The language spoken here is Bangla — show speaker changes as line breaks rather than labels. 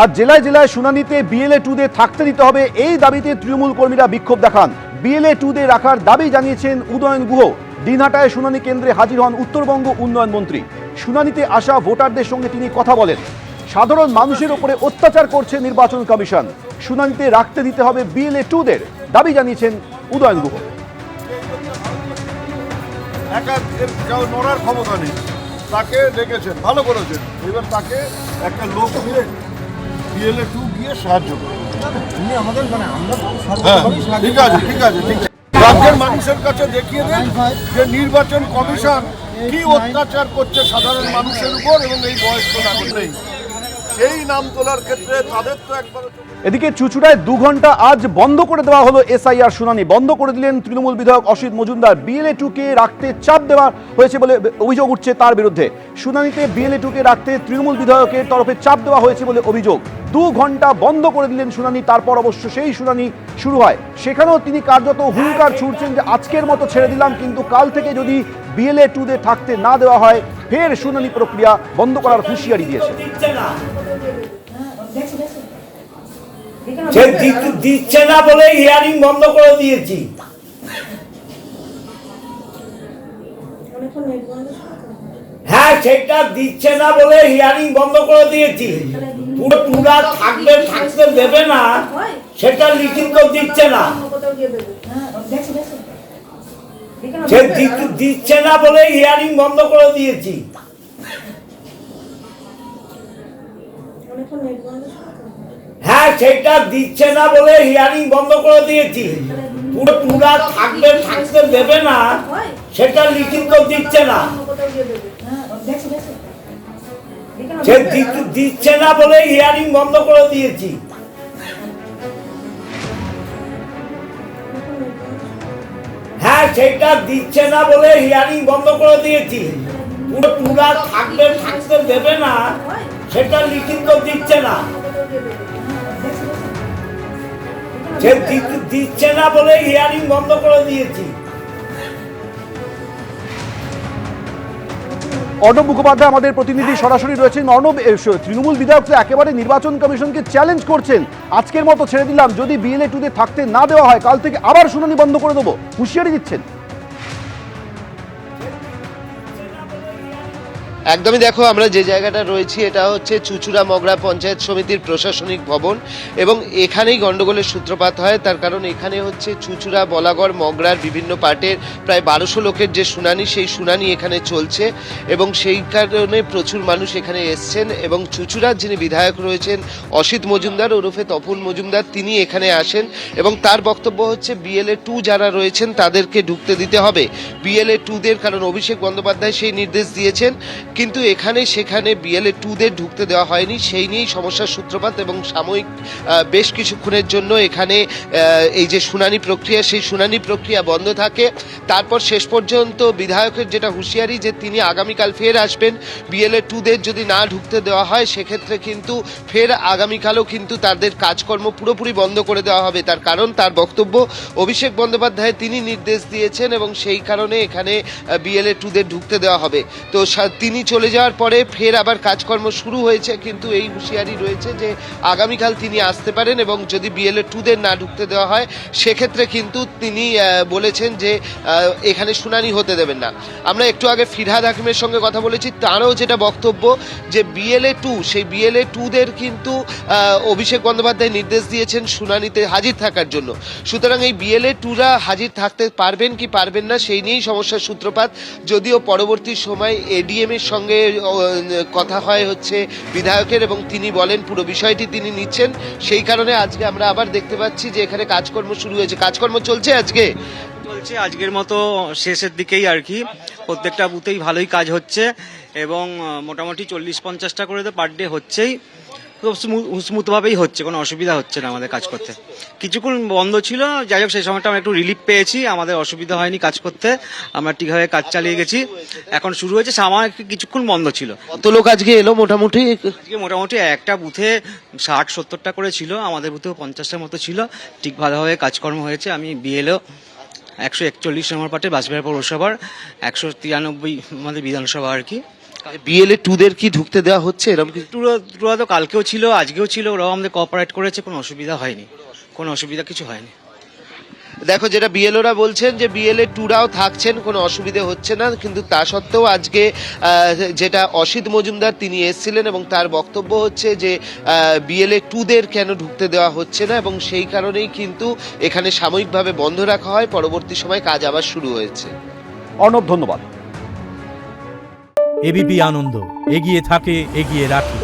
আর জেলায় জেলায় শুনানিতে বিএলএ 2 থাকতে দিতে হবে, এই দাবিতে তৃণমূল কর্মীরা বিক্ষোভ দেখান। বিএলএ 2 রাখার দাবি জানিয়েছেন উদয়ন গুহ। দিনহাটায় শুনানি কেন্দ্রে হাজির হন উত্তরবঙ্গ উন্নয়ন মন্ত্রী। শুনানিতে আসা ভোটারদের সঙ্গে তিনি কথা বলেন। সাধারণ মানুষের উপরে অত্যাচার করছে নির্বাচন কমিশন, শুনানিতে রাখতে দিতে হবে বিএলএ 2 দাবি জানিয়েছেন উদয়ন গুহ।
নড়ার ক্ষমতা নেই, তাকে ডেকেছেন, ভালো করেছেন। এবার তাকে একটা লোক দিয়ে বিএলএ 2 গিয়ে সাহায্য করে। ঠিক আছে, ঠিক আছে, ঠিক আছে। রাজ্যের মানুষের কাছে দেখিয়ে দেন যে নির্বাচন কমিশন কি অত্যাচার করছে সাধারণ মানুষের উপর এবং এই বয়স্ক নাগরিক। সেই নাম তোলার ক্ষেত্রে তাদের তো একবার।
এদিকে চুঁচুড়ায় 2 ঘন্টা আজ বন্ধ করে দেওয়া হলো এসআইআর শুনানি। বন্ধ করে দিলেন তৃণমূল বিধায়ক অসিত মজুমদার। বিএলএ 2 রাখতে চাপ দেওয়া হয়েছে বলে অভিযোগ উঠছে তার বিরুদ্ধে। শুনানিতে বিএলএ 2 রাখতে তৃণমূল বিধায়কের তরফে চাপ দেওয়া হয়েছে বলে অভিযোগ। 2 ঘন্টা বন্ধ করে দিলেন শুনানি। তারপর অবশ্য সেই শুনানি শুরু হয়। সেখানেও তিনি কার্যত হুঙ্কার ছুড়ছেন যে আজকের মতো ছেড়ে দিলাম, কিন্তু কাল থেকে যদি বিএলএ 2 থাকতে না দেওয়া হয় ফের শুনানি প্রক্রিয়া বন্ধ করার হুঁশিয়ারি দিয়েছে।
দিচ্ছে না বলে হিয়ারিং বন্ধ করে দিয়েছি। হ্যাঁ, সেটা দিচ্ছে না বলে হিয়ারিং বন্ধ করে দিয়েছি। পুরা থাকবে, থাকতে দেবে না, সেটা লিখিত দিচ্ছে না। দিচ্ছে না বলে হিয়ারিং বন্ধ করে দিয়েছি। হ্যাঁ, সেটা দিচ্ছে না বলে হিয়ারিং বন্ধ করে দিয়েছি। পুরা থাকবে, থাকতে দেবে না, সেটা লিখিত দিচ্ছে না। দিচ্ছে না বলে হিয়ারিং বন্ধ করে দিয়েছি। হ্যাঁ, সেটা দিচ্ছে না বলে হিয়ারিং বন্ধ করে দিয়েছি। পুরা থাকবে, থাকতে দেবে না, সেটা লিখিত দিচ্ছে না। দিচ্ছে না বলে হিয়ারিং বন্ধ করে দিয়েছি।
অর্ণব মুখোপাধ্যায় আমাদের প্রতিনিধি সরাসরি রয়েছেন। অর্ণব, তৃণমূল বিধায়ক তো একেবারে নির্বাচন কমিশনকে চ্যালেঞ্জ করছেন, আজকের মতো ছেড়ে দিলাম, যদি বিএলএ 2 থাকতে না দেওয়া হয় কাল থেকে আবার শুনানি বন্ধ করে দেবো, হুঁশিয়ারি দিচ্ছেন।
একদমই দেখো, আমরা যে জায়গাটা রয়েছি এটা হচ্ছে চুঁচুড়া মগরা পঞ্চায়েত সমিতির প্রশাসনিক ভবন এবং এখানেই গন্ডগোলের সূত্রপাত হয়। তার কারণ এখানে হচ্ছে চুঁচুড়া, বলাগড়, মগরার বিভিন্ন পার্টের প্রায় 1200 লোকের যে শুনানি, সেই শুনানি এখানে চলছে এবং সেই কারণে প্রচুর মানুষ এখানে এসছেন। এবং চুঁচুড়ার যিনি বিধায়ক রয়েছেন অসিত মজুমদার ওরফে তপন মজুমদার, তিনি এখানে আসেন এবং তার বক্তব্য হচ্ছে বিএলএ 2 যারা রয়েছেন তাদেরকে ঢুকতে দিতে হবে বিএলএ 2 কারণ অভিষেক বন্দ্যোপাধ্যায় সেই নির্দেশ দিয়েছেন, কিন্তু এখানে সেখানে বিএলএ 2 ঢুকতে দেওয়া হয়নি। সেই নিয়েই সমস্যার সূত্রপাত এবং সাময়িক বেশ কিছুক্ষণের জন্য এখানে এই যে শুনানি প্রক্রিয়া, সেই শুনানি প্রক্রিয়া বন্ধ থাকে। তারপর শেষ পর্যন্ত বিধায়কের যেটা হুঁশিয়ারি যে তিনি আগামীকাল ফের আসবেন, বিএলএ 2 যদি না ঢুকতে দেওয়া হয় সেক্ষেত্রে কিন্তু ফের আগামীকালও কিন্তু তাদের কাজকর্ম পুরোপুরি বন্ধ করে দেওয়া হবে। তার কারণ তার বক্তব্য অভিষেক বন্দ্যোপাধ্যায় তিনি নির্দেশ দিয়েছেন এবং সেই কারণে এখানে বিএলএ 2 ঢুকতে দেওয়া হবে। তো তিনি চলে যাওয়ার পরে ফের আবার কাজকর্ম শুরু হয়েছে, কিন্তু এই হুঁশিয়ারি রয়েছে যে আগামীকাল তিনি আসতে পারেন এবং যদি বিএলএ 2 না ঢুকতে দেওয়া হয় সেক্ষেত্রে কিন্তু তিনি বলেছেন যে এখানে শুনানি হতে দেবেন না। আমরা একটু আগে ফিরহাদ হাকিমের সঙ্গে কথা বলেছি, তারও যেটা বক্তব্য যে বিএলএ 2 সেই বিএলএ 2 কিন্তু অভিষেক বন্দ্যোপাধ্যায় নির্দেশ দিয়েছেন শুনানিতে হাজির থাকার জন্য। সুতরাং এই বিএলএ 2 হাজির থাকতে পারবেন কি পারবেন না সেই নিয়েই সমস্যার সূত্রপাত। যদিও পরবর্তী সময় এডিএম এর সঙ্গে কথা হয় হচ্ছে বিধায়কের এবং তিনি বলেন পুরো বিষয়টি তিনি নিচ্ছেন। সেই কারণে আজকে আমরা আবার দেখতে পাচ্ছি যে এখানে কাজকর্ম শুরু হয়েছে। কাজকর্ম চলছে
আজকের মতো শেষের দিকেই আর কি। প্রত্যেকটা বুথেই ভালোই কাজ হচ্ছে এবং মোটামুটি 40-50টা করে তো পার ডে হচ্ছেই। খুব স্মুথভাবেই হচ্ছে, কোনো অসুবিধা হচ্ছে না আমাদের কাজ করতে। কিছুক্ষণ বন্ধ ছিল, যাই হোক সেই সময়টা আমরা একটু রিলিফ পেয়েছি, আমাদের অসুবিধা হয়নি কাজ করতে, আমরা ঠিকভাবে কাজ চালিয়ে গেছি। এখন শুরু হয়েছে, সামান্য কিছুক্ষণ বন্ধ ছিল।
কত লোক আজকে এলো?
মোটামুটি একটা বুথে 60-70টা করে ছিল, আমাদের বুথেও 50টার মতো ছিল। ঠিক ভালোভাবে কাজকর্ম হয়েছে। আমি বিএলও 141 নম্বর পার্টে বাঁশবেড়া পৌরসভার, 193 আমাদের বিধানসভা আর কি।
বিএলএ 2দের কি ঢুকতে দেওয়া হচ্ছে এরকম কি?
টুরা তো কালকেও ছিল, আজকেও ছিল, ওরাও আমাদের কোঅপারেট করেছে, কোনো অসুবিধা হয়নি, কোনো অসুবিধা কিছু হয়নি।
দেখো, যেটা বিএলওরা বলছেন যে বিএলএ 2রাও থাকছেন, কোনো অসুবিধে হচ্ছে না, কিন্তু তা সত্ত্বেও আজকে যেটা অসিত মজুমদার তিনি এসেছিলেন এবং তার বক্তব্য হচ্ছে যে বিএলএ 2দের কেন ঢুকতে দেওয়া হচ্ছে না এবং সেই কারণেই কিন্তু এখানে সাময়িকভাবে বন্ধ রাখা হয়, পরবর্তী সময় কাজ আবার শুরু হয়েছে।
অর্ণব, ধন্যবাদ।
এবিপি আনন্দ, এগিয়ে থাকে, এগিয়ে রাখে।